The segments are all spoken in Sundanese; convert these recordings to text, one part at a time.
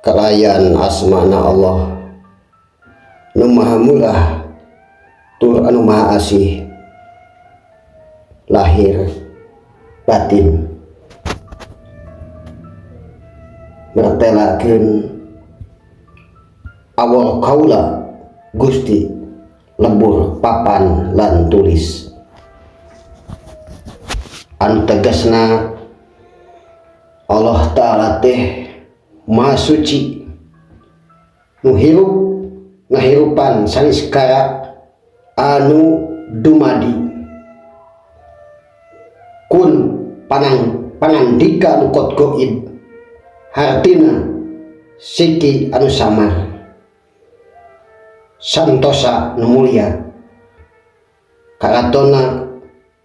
kalayan asmana Allah nu maha murah tur anu maha asih lahir batin mertelakeun awal kaula Gusti lebur papan lan tulis anu tegasna Allah Ta'ala teh maha suci nu hirup ngahirupan saniskara anu dumadi kun pangandika nu kot goib hartina siki anu samar santosa nu mulia karatona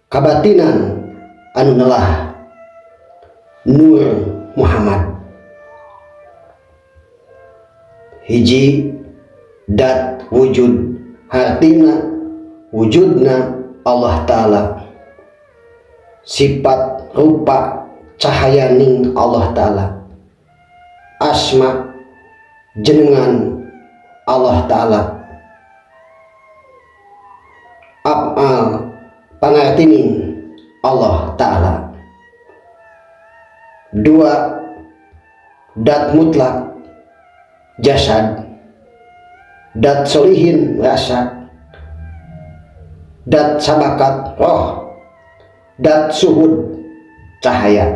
kabatinan anu nelah Nur Muhammad hiji dat wujud hartina wujudna Allah Ta'ala sifat rupa cahayaning Allah Ta'ala asma jenengan Allah Ta'ala af'al pangartining Allah Ta'ala dua dat mutlak jasad dat solihin rasa dat sabakat roh dat suhud cahaya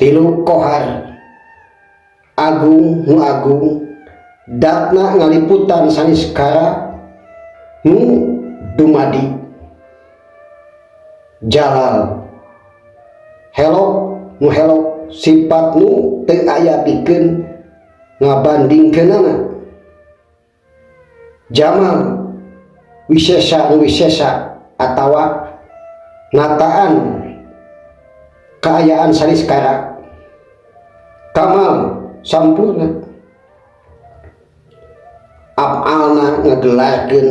tilu kohar agung nu agung datna ngaliputan saniskara nu dumadi jalal helok nu helok sifat nu teu aya pikeun ngabandingkeunana jamal wisesa nu wisesa atawa nataan kaayaan saniskara kamal sampurna af'alna ngagelarkeun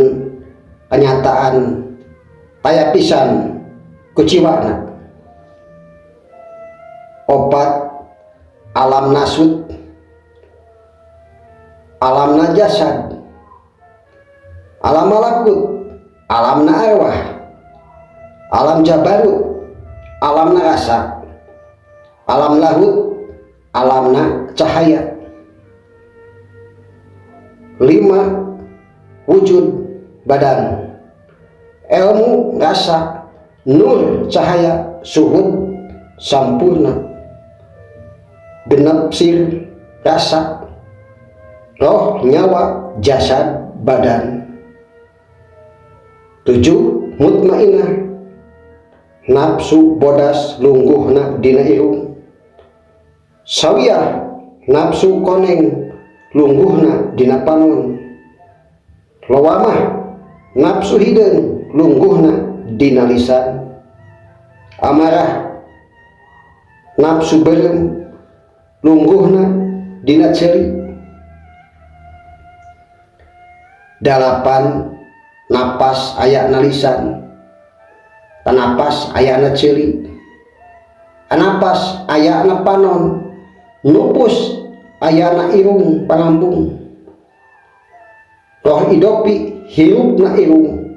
kenyataan taya pisan kuciwana opat alam nasud alamna jasad alam malakut alamna arwah alam jabarut alamna rasa alam lahut alamna cahaya lima wujud badan ilmu rasa nur cahaya suhud sampurna genep sir rasa roh nyawa jasad badan tujuh mutmainah nafsu bodas lungguhna dina irung sawiyah nafsu koneng lungguhna dina panon lawamah nafsu hideung lungguhna dina lisan amarah nafsu beureum lungguhna dina ceuri dalapan napas ayana lisan tanapas ayana ceuri napas ayana panon nupus ayana irung pangambung roh idopi hirupna irung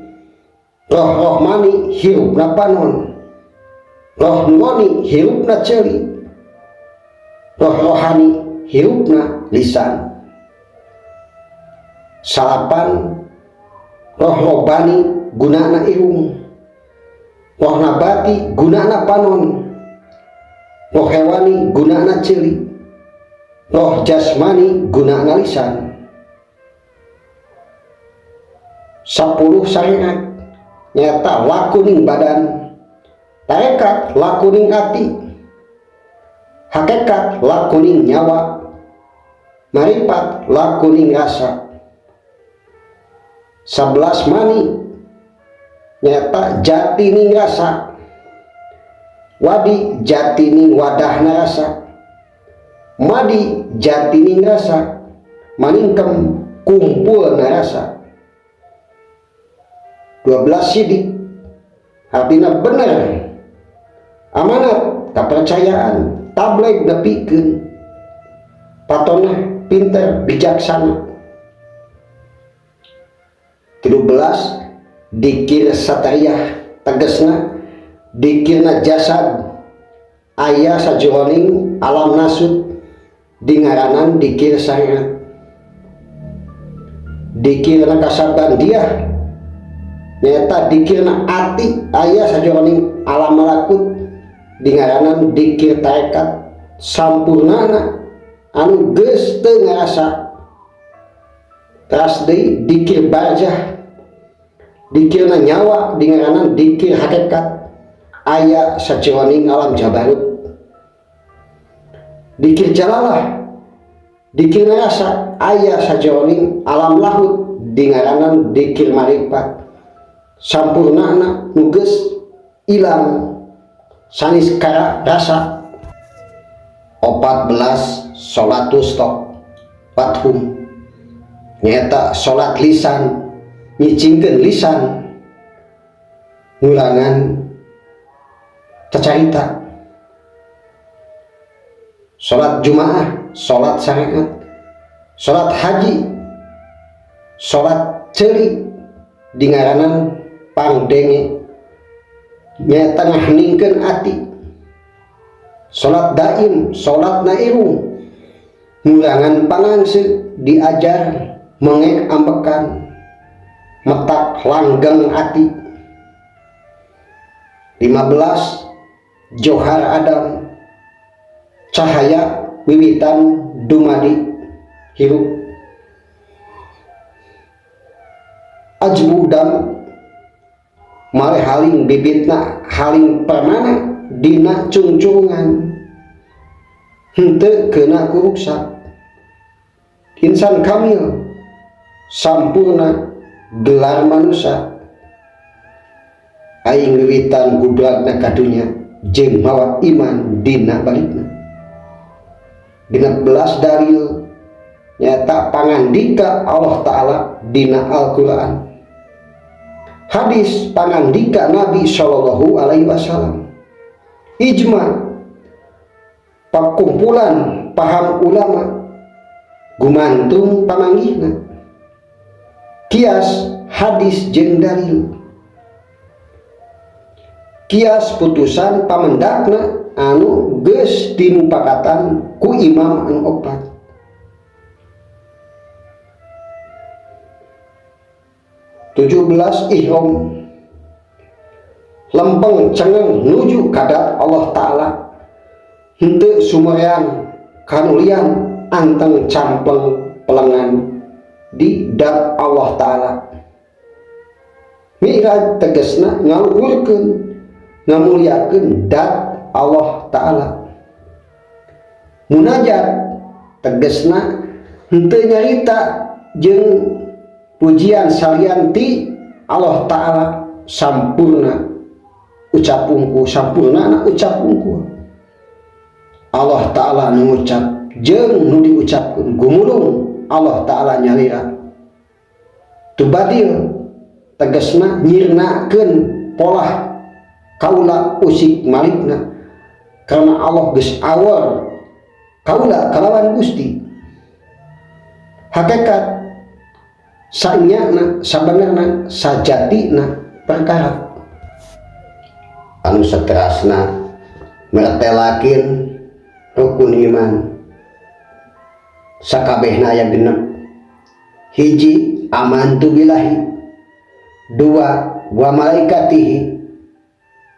roh rohmani hirupna panon roh nuwani hirupna ceuri roh rohani hirupna lisan salapan roh robani gunana irung roh nabati gunana panon roh hewani gunana ceuri roh jasmani gunana lisan 10 syariat nyata lakuning badan tarekat lakuning hati hakikat lakuning nyawa marifat lakuning rasa 11 mani nyata jatining rasa wadi jatining wadahna rasa madi jatining rasa maningkem kumpulna rasa 12 sidik artinya benar amanat kepercayaan tabligh nepikeun patona pinter bijaksana. 13 dikir satariyah tegesna dikirna jasad aya sajroning alam nasut dingaranan dikir syariat. Dikirna kasaban dia nyata dikirna ati aya sajroning alam malakut dingaranan dikir tarekat sampurnana anu geus teu ngarasa. Teras deui dikir barzah dikirna nyawa dingaranan dikir hakikat aya sajroning alam jabarut. Dikir jalalah dikir rasa aya sajroning alam lahut dingaranan dikir marifat sampurnana nu geus ilang sanis kara rasa. 14 sholatus tok fathum nyata sholat lisan nyicingkeun lisan ngulangan cacarita. Sholat Jumaah, sholat syariat, sholat haji, sholat ceuli dingaranan pangdenge nyata ngaheningkeun ati. Sholat daim, sholat nairung ngurangan pangangse diajar mengek ambekan metak langgeng ati. 15 johar Adam cahaya wiwitan dumadi hirup. Ajbudam mare haling bibitna haling permana dina cungcungan henteu keuna ku ruksak. Insan kamil sampurna gelar manusia aing wiwitan gudratna kadunya jeung mawa iman dina balikna. 16 dalil nyata pangandika Allah Ta'ala dina Al-Quran. Hadis pangandika Nabi Shallallahu Alaihi Wasallam. Ijma pakumpulan paham ulama gumantung pamanggihna. Kias hadis jeung dalil. Kias putusan pamendakna anu geus dimupakatan ku imam anu opat. Tujuh-belas ihram lempeng cengeng nuju kadat Allah Ta'ala henteu sumerean kanulian anteng campeng pelengan di dat Allah Ta'ala. Mi'raj tegesna ngaluhurkeun ngamuliakeun dat Allah Ta'ala. Munajat tegesna henteu nyarita jeung pujian salianti Allah Ta'ala sampurna ucapungku sampurnana ucapungku. Allah Ta'ala nu ngucap jeung nu diucapkeun gumulung Allah Ta'ala nyalira. Tubadil tegesna nyirnakeun polah kaula usik malikna karena Allah geus awal kaula kalawan Gusti. Hakikat sanyana sabenerna sajatina perkara anu saterasna meretelakeun rukun iman sakabehna aya genep. Hiji amantu billahi, 2 wa malaikatihi,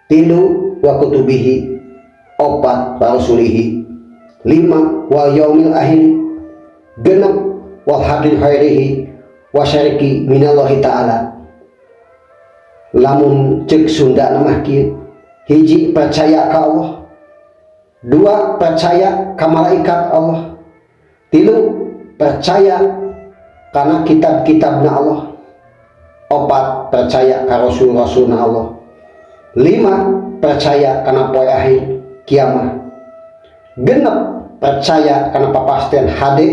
3 wa kutubihi, 4 wa rasulihi, 5 wal yaumil akhir, 6 wal hadil khairihi wa syariki minallahi ta'ala. Lamun cek Sunda namah kieu, hiji percaya ka Allah, 2 percaya ka malaikat Allah, 3 percaya kana kitab-kitabna Allah, 4 percaya ka rasul-rasulna Allah, 5 percaya kana poe akhir kiamat, 6 percaya kana papasten hade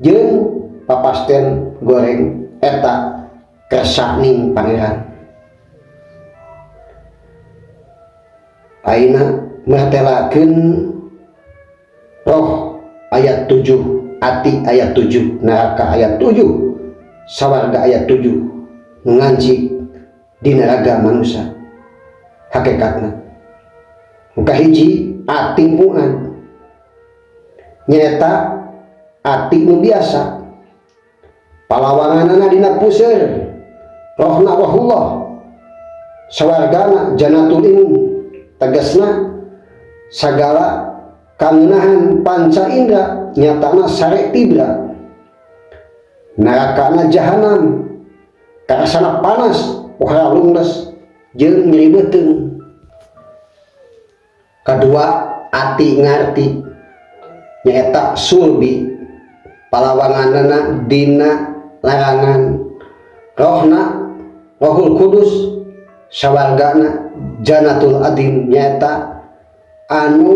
jeung papasten goreng eta kersaning pangeran. Aina meratelakeun roh ayat 7, ati ayat 7, neraka ayat 7, sawarga ayat 7, ngaji di neraka manusia hakikatna. Muka hiji ati pungan nyata ati nu biasa palawanganana dina puseur rohna rohullah sawargana janatul ilm tegasna sagala kangeunahan panca indra nyatana sare tibra nerakana jahanam karasana panas pohara lungles jeung nyeribeuteung. Kedua ati ngarti nyaeta sulbi palawanganana dina larangan rohna rohul kudus sawargana janatul adim nyaeta anu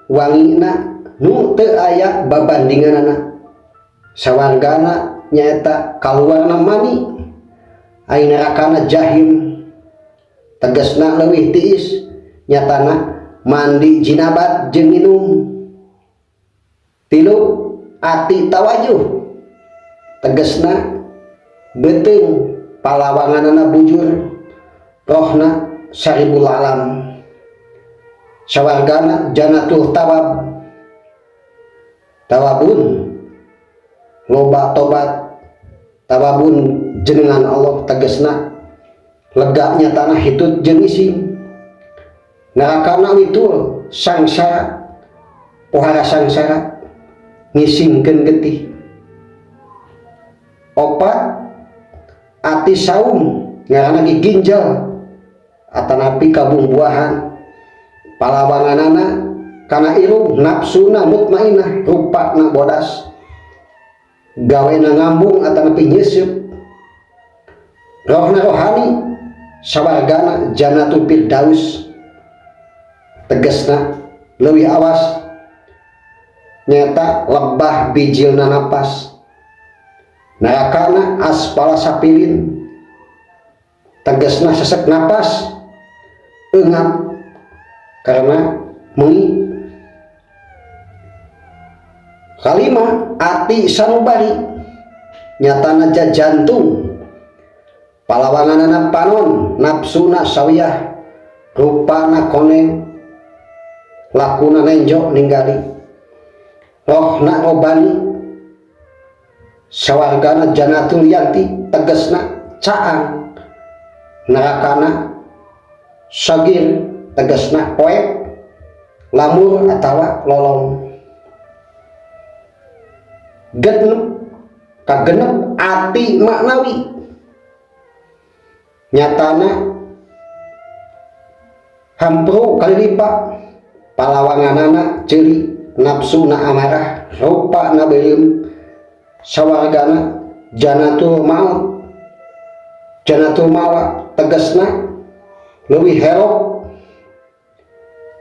wangina nu teu aya babandinganana sawargana nyaeta kaluarna mani ai nerakana jahim tegasna leuwih tiis nyatana mandi jinabat jeung minum. Tilu ati tawajuh tegasna beuteung palawanganana bujur rohna saribul alam sawargana janatul tawab tawabun loba tobat tawabun jenengan Allah tegasna lega nyatana hitut jeung ising. Nerakana witul sangsara pohara sangsara ngisingkeun getih. Opat ati saum ngaranna ginjal atanapi kabungbuahan palawanganana kana ilu nafsuna mutmainnah rupana bodas gawena ngambung atanapi nyeuseub. Rohna rohani sawargana jannatul firdaus tegasna leuwih awas nyata lebah bijilna napas. Nerakana aspala sapilin tegasna sesek napas eungap karena mengi. Kalima ati sanubari nyatana jantung palawanganana panon nafsuna sawiyah rupana koneng lakuna nenjok ninggali. Rohna robani sawargana janatul yanti tegasna caang. Nerakana sagir tegasna poek lamur atawa lolong. Genep kagenep ati maknawi nyatana hampru kali lipat palawanganana ceuri nafsuna amarah rupana beuleum sawargana janatul maut janatul mawa tegasna leuwih herok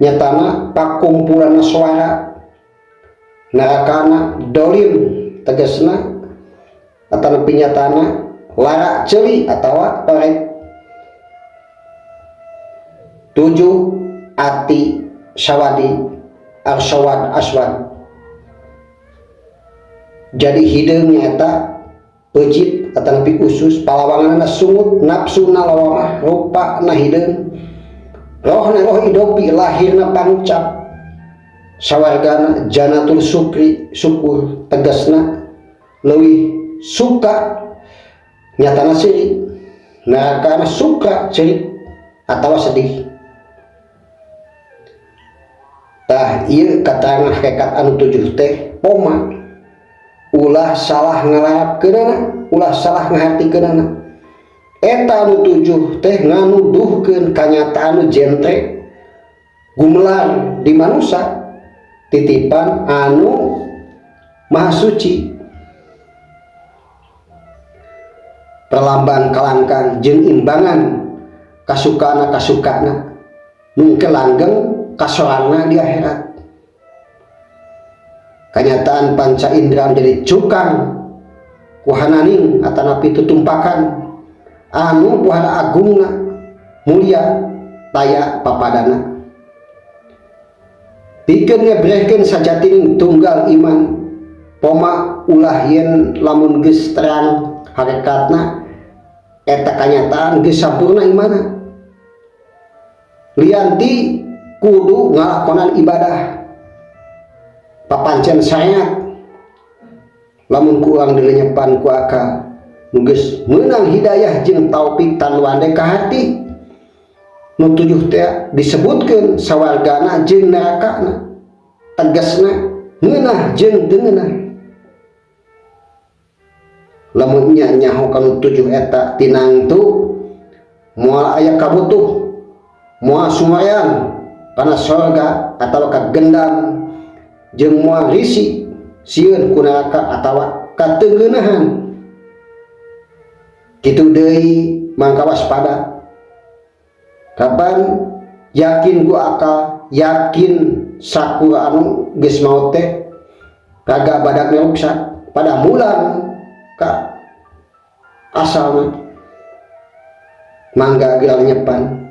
nyatana pakumpulan suara. Nerakana dolim tegasna atanapi nyatana lara ceuli atawa orek. 7 ati sawadi arsawad aswad jadi hideung nyaeta pejit atanapi usus palawanganna sungut nafsuna lawamah rupana hideung. Rohna roh idopi lahirna pangucap sawargana janatul syukur tegasna leuwih suka nyatana sirik. Nerakana suka sirik atawa sedih. Tah ieu katangan hakikat anu 7 teh poma ulah salah ngalarapkeunana ulah salah ngahartikeunana. Eta anu 7 teh nganuduhkeun kanyataan anu jentre gumelar di manusia titipan anu maha suci. Perlambang kalangkang jeung imbangan kasukana nu langgeng kasoranna di akhirat. Kanyataan panca indera menjadi cukang kuhananing atanapi tutumpakan anu buhara agungna mulia taya papadana. pikeun ngebrehkeun sajatining tunggal iman poma ulah yen lamun geus terang hakikatna eta kanyataan geus sampurna imanna. Lianti kudu ngalakonan ibadah papancen syariat. Lamun ku urang dilenyepan ku akal nu geus meunang hidayah jeung taufik tan wande ka hati, nu tujuh teh disebutkeun sawargana jeung nerakana, tegasna ngeunah jeung teu ngeunah. Lamun nya nyaho kanu tujuh eta tinangtu moal aya kabutuh, moal sumayan kana sorga atawa ka gendam jeung moal risi sieun ku neraka atawa ka teu ngeunahan. Kitu deui mangka waspada. Kapan yakin ku akal, yakin sakura anu geus maot teh kaga badak ruksak pada mulan ka asalna mangga geura nyepan.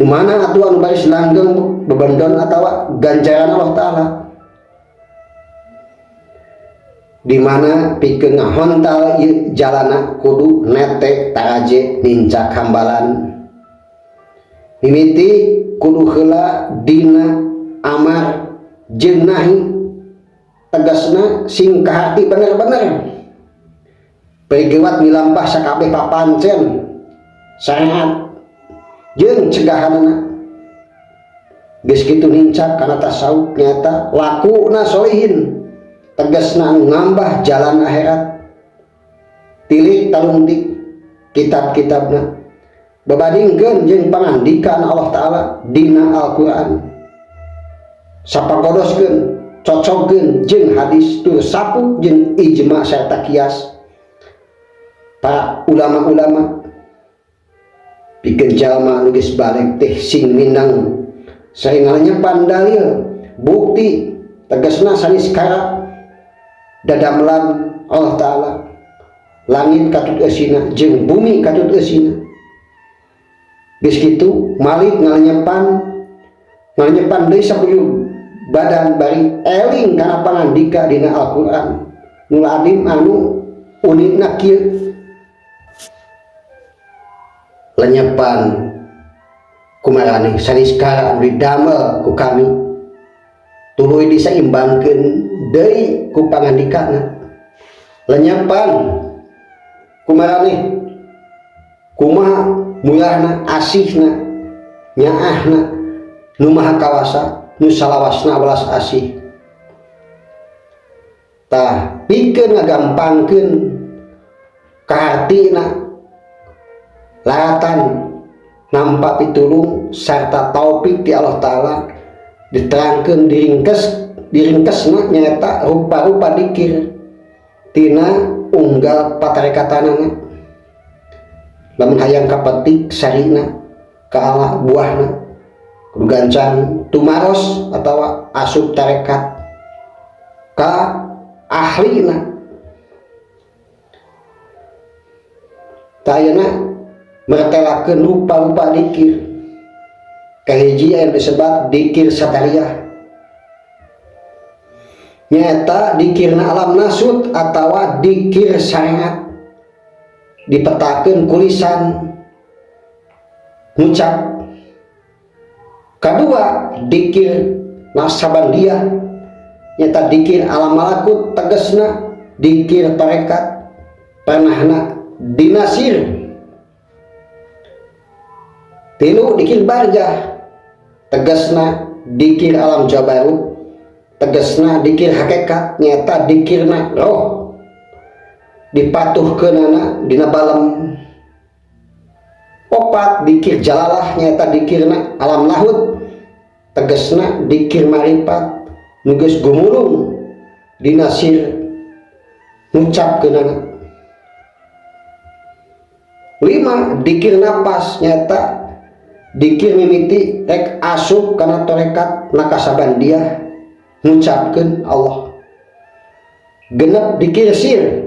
Di mana atuh anu baris langgeng bebendon atawa ganjaran Allah Ta'ala, di mana pikeun ngahontal ieu jalana kudu nete taraje nincak hambalan. Mimiti kudu heula dina amar jeung nahi, tegasna sing ka hati bener-bener pegewat milampah sakabeh papancen syariat jeung cegahanna. Geus kitu nincak kana tasawuf nyata lakuna sholihin, tegasna ngambah jalan akhirat. Tilih talungtik kitab-kitabna babadingkeun jeung pangandikan Allah Ta'ala dina Al-Qur'an, sapagodoskeun cocokkeun jeung hadis tur sapu jeung ijma serta kias para ulama-ulama. Pikeun jalma anu geus balik teh sing mindang saingalnya dalil bukti tegasna saniskara dadamelan Allah Ta'ala, langit katut eusina jeung bumi katut eusina. Geus kitu malik ngalenyepan deui sapuluh badan bari eling kana pangandika dina Al-Qur'an nu ladim anu unikna kieu. Lenyepan kumarane saniskara anu didamel ku kami tuluy disaimbangkeun deui ku pangandikana. Lenyepan kumarane kumaha mulana asihna nyaahna nu maha kawasa nu salawasna welas asih. Tah pikeun ngagampangkeun ka hartina laratan nampa pitulung sarta taufik ti Allah Ta'ala diterangkeun diringkesna nyata rupa-rupa dikir tina unggal patarekatana. Lamun hayang kapetik sarina ka Allah buahna kudu gancang tumaros atawa asup tarekat ka ahlina. Tayana mertelakeun rupa-rupa dikir kahiji aya disebut dikir satariyah, nyata dikirna alam nasut atawa dikir syariat dipetakeun kulisan ngucap. Kadua dikir nafsabandiah, nyata dikir alam malakut tegasna dikir tarekat panahna dinasir. Tilu dikir barjah, tegasna dikir alam jabarut, tegasna dikir hakikat nyata dikirna roh dipatuhkeunana dina balem. Opat dikir jalalah nyata dikirna alam lahut, tegasna dikir marifat nu geus gumulung dina sir ngucapkeunana. 5 dikir napas nyata dikir mimiti rek asup kana tarekat nakasabandiah ngucapkeun Allah. 6 dikir sir,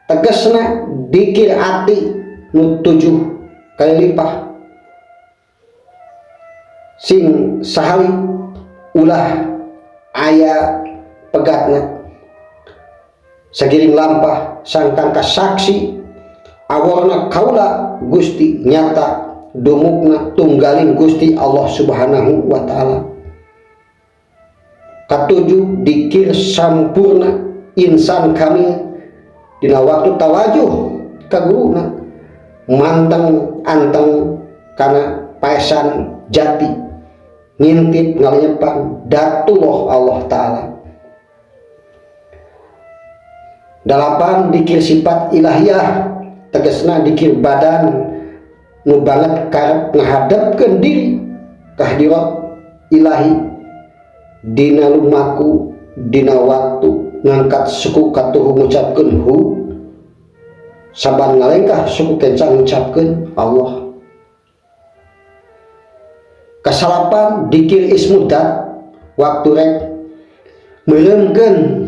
tegasna dikir ati nu 7 kali lipat sing sahali ulah aya pegatna sagiring lampah sangkan kasaksi awarna kaula Gusti nyata dumukna tunggalin Gusti Allah Subhanahu wa ta'ala. Katujuh dikir sampurna insan kami dina waktu tawajuh ka guruna manteng anteng kana paesan jati ngintip ngalenyepan datullah Allah ta'ala. 8 dikir sifat ilahiyah tegesna dikir badan nu banget karep ngahadepkeun diri ka hadirat ilahi dina lumaku dina waktu ngangkat suku katuhu ngucapkeun hu saban ngalengkah suku kencang ngucapkeun Allah. Kasalapan dikir ismudat waktu rek meureumkeun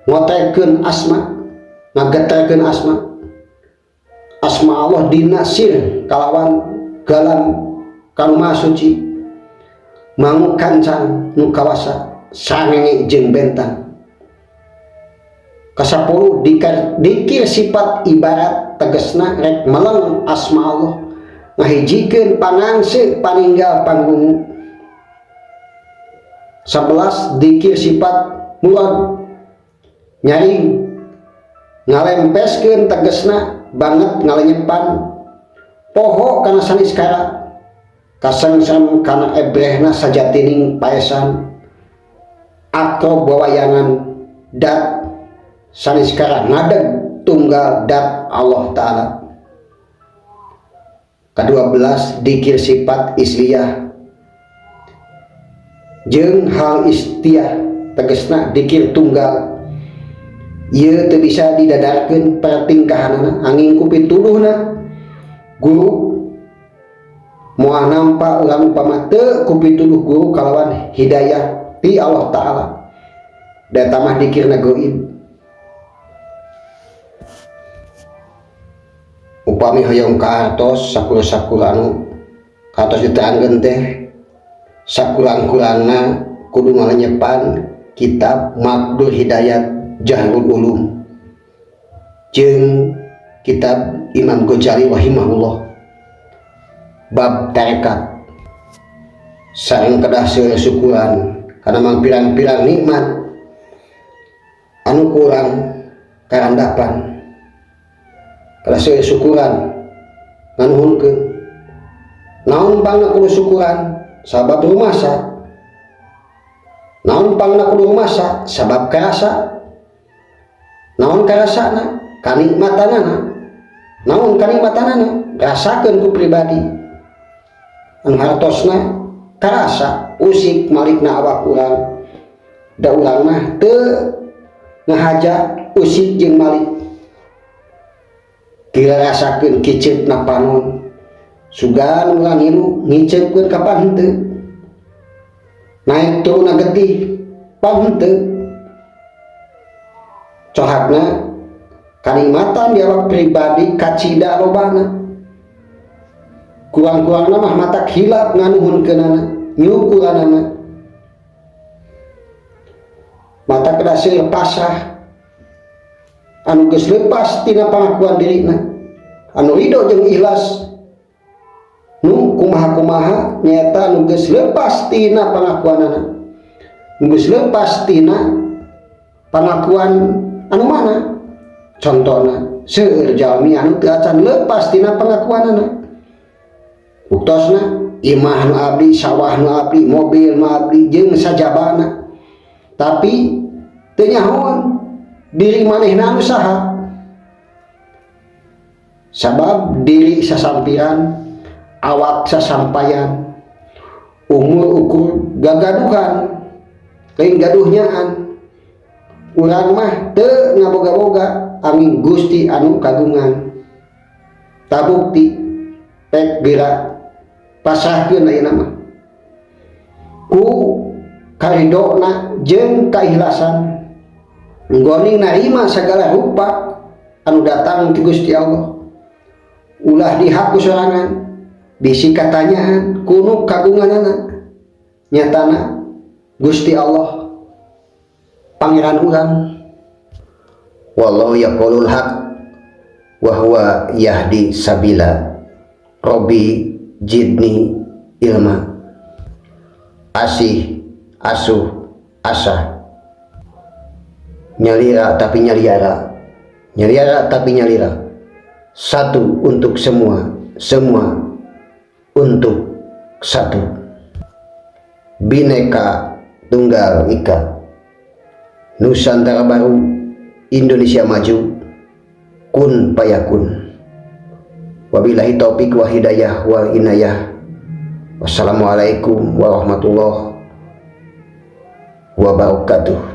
ngotekeun asma ngageterkeun asma Allah dinasir kalawan galam kanu maha suci mangu kancang nu kawasa sangenge jeung bentang. 10 dikir sifat ibarat tegesna rek meleng asma Allah ngahijikeun pangangse paninggal panggungu. 11 dikir sifat murad nyaring ngalempeskeun tegesna banget ngalenyepan poho kana saniskara kasengsem kana ebrehna sajatining paesan akrob wawayangan dat saniskara ngadeg tunggal dat Allah ta'ala. 12 dikir sifat isliyah jeung hal istiyah tegesna dikir tunggal ieu teu bisa didadarkeun pertingkahanna angin ku pituduhna guru moal nampa urang upama teu ku pituduh guru kalawan hidayah ti Allah ta'ala da tamah dikirna goib. Upami hoyong kaartos sakura-sakura anu kaartos diterangkeun teh sakurang-kurangna kudu ngalenyepan kitab Mabdul Hidayat Jahrul Ulum jeung kitab Imam Ghazali rahimahullah bab tarekat sareng kedah seueur syukuran kana pirang-pirang nikmat anu kurang karandapan kedah seueur syukuran nganuhunkeun naon bangna kudu syukuran sabab rumasa naon pangna kudu rumasa sabab karasa naon karasana kanikmatanana naon kanikmatanana rasakeun ku pribadi anu hartosna karasa usik malikna awak urang da urang mah teu ngahaja usik jeung malik kira rasakeun kiceupna panon sugan urang hiru ngiceupkeun ka panteu naik turun getih panteu cohatna kanikmatan di awak pribadi kacida lobana kurang-kurangna mah matak hilap nganuhunkeunana nyukuranana mata kedah seueur pasrah anu geus leupas tina pangakuan dirina anu ridho jeung ikhlas nu kumaha-kumaha nyata nu geus leupas tina pangakuanana nu geus leupas tina pangakuan anu mana contohna seueur jalmi anu teu acan leupas tina pangakuanana buktosna imah nu abdi sawah nu abdi mobil nu abdi jeung sajabana tapi teu nyahoan diri manehna anu saha sabab diri sasampiran awak sasampayan umur ukur gagaduhan lain gaduhnyaan urang mah teu ngaboga-boga angin Gusti anu kagungan tabukti pek gerak pasrahkeun ayeuna mah ku karidona jeung kaikhlasan nggoni narima segala rupa anu datang ti Gusti Allah ulah dihaku sorangan bisi katanyaan kuno kagunganana nyatana Gusti Allah pangeran urang. Wallahu yaqulul haq wa huwa yahdi sabila Robbi jidni ilma. Asih, asuh, asa, nyalira tapi nyaliara, nyaliara tapi nyalira, satu untuk semua, semua untuk satu. Bhinneka Tunggal Ika. Nusantara Baru, Indonesia Maju, kun payakun. Wabillahi taufik wa hidayah wal inayah. Wassalamualaikum warahmatullahi wabarakatuh.